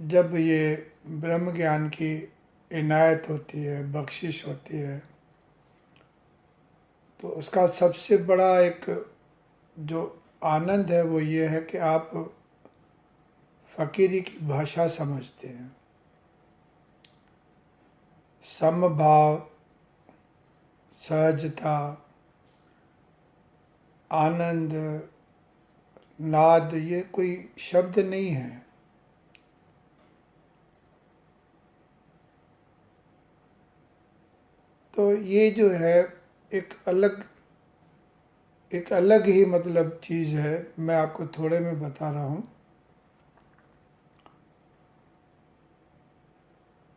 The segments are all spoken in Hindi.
जब ये ब्रह्म ज्ञान की इनायत होती है, बख्शिश होती है, तो उसका सबसे बड़ा एक जो आनंद है वो ये है कि आप फ़कीरी की भाषा समझते हैं। समभाव, सहजता, आनंद, नाद, ये कोई शब्द नहीं है। तो ये जो है एक अलग ही मतलब चीज़ है। मैं आपको थोड़े में बता रहा हूँ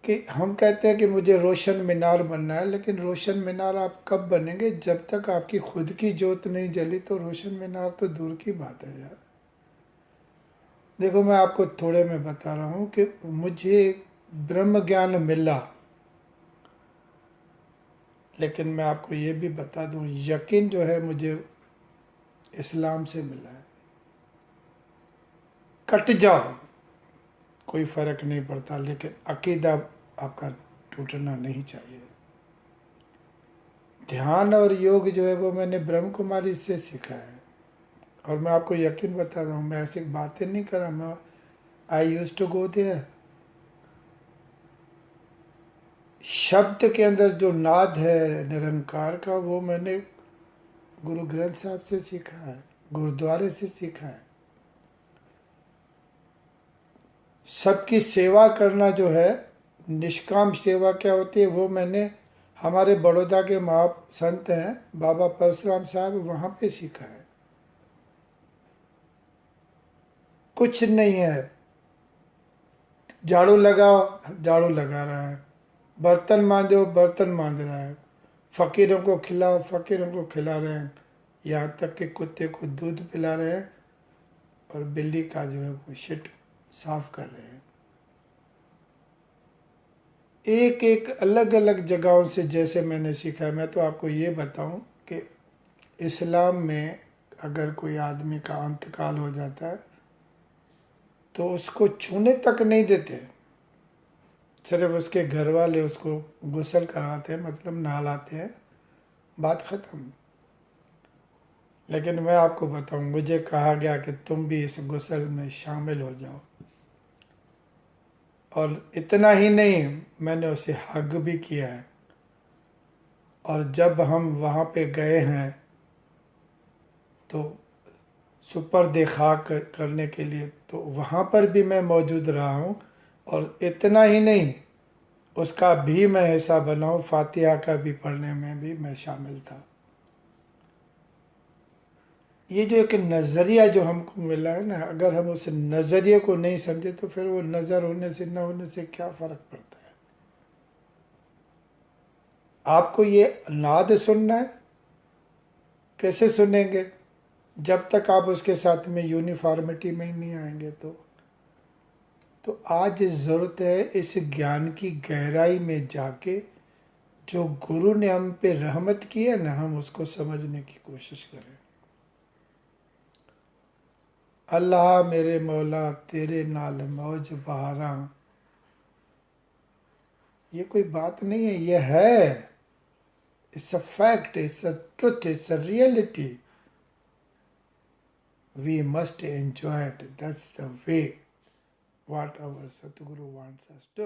कि हम कहते हैं कि मुझे रोशन मीनार बनना है, लेकिन रोशन मीनार आप कब बनेंगे? जब तक आपकी खुद की जोत नहीं जली तो रोशन मीनार तो दूर की बात है यार। देखो, मैं आपको थोड़े में बता रहा हूँ कि मुझे ब्रह्म ज्ञान मिला, लेकिन मैं आपको ये भी बता दूँ, यकीन जो है मुझे इस्लाम से मिला है। कट जाओ, कोई फ़र्क नहीं पड़ता, लेकिन अकीदा आपका टूटना नहीं चाहिए। ध्यान और योग जो है वो मैंने ब्रह्म कुमारी से सीखा है। और मैं आपको यकीन बता रहा हूँ, मैं ऐसी बातें नहीं कर रहा। मैं आई यूज टू गो देयर। शब्द के अंदर जो नाद है निरंकार का, वो मैंने गुरु ग्रंथ साहब से सीखा है, गुरुद्वारे से सीखा है। सबकी सेवा करना जो है, निष्काम सेवा क्या होती है, वो मैंने हमारे बड़ौदा के महा संत हैं बाबा परशुराम साहब, वहाँ पे सीखा है। कुछ नहीं है, झाड़ू लगाओ, झाड़ू लगा रहा है, बर्तन मांजो, बर्तन मांज रहा है, फ़कीरों को खिलाओ, फ़कीरों को खिला रहे हैं, यहाँ तक कि कुत्ते को दूध पिला रहे हैं और बिल्ली का जो है वो शिट साफ कर रहे हैं। एक एक अलग अलग जगहों से जैसे मैंने सीखा है। मैं तो आपको ये बताऊं कि इस्लाम में अगर कोई आदमी का अंतकाल हो जाता है तो उसको छूने तक नहीं देते। सिर्फ उसके घर वाले उसको गुस्ल कराते हैं, मतलब नहलाते हैं, बात ख़त्म। लेकिन मैं आपको बताऊं, मुझे कहा गया कि तुम भी इस गुस्ल में शामिल हो जाओ। और इतना ही नहीं, मैंने उसे हग भी किया है। और जब हम वहाँ पे गए हैं तो सुपर्द खाक करने के लिए, तो वहाँ पर भी मैं मौजूद रहा हूँ। और इतना ही नहीं, उसका भी मैं हिस्सा बना हूँ, फातिहा का भी पढ़ने में भी मैं शामिल था। ये जो एक नज़रिया जो हमको मिला है ना, अगर हम उस नज़रिए को नहीं समझे तो फिर वो नज़र होने से न होने से क्या फ़र्क पड़ता है। आपको ये नाद सुनना है, कैसे सुनेंगे? जब तक आप उसके साथ में यूनिफॉर्मिटी में ही नहीं आएंगे। तो आज ज़रूरत है इस ज्ञान की गहराई में जाके, जो गुरु ने हम पे रहमत की है ना, हम उसको समझने की कोशिश करें। अल्लाह मेरे मौला तेरे नाल मौज बहारा, ये कोई बात नहीं है, ये है। It's a fact, it's a truth, it's a reality. We must enjoy it, that's the way what our Satguru wants us to.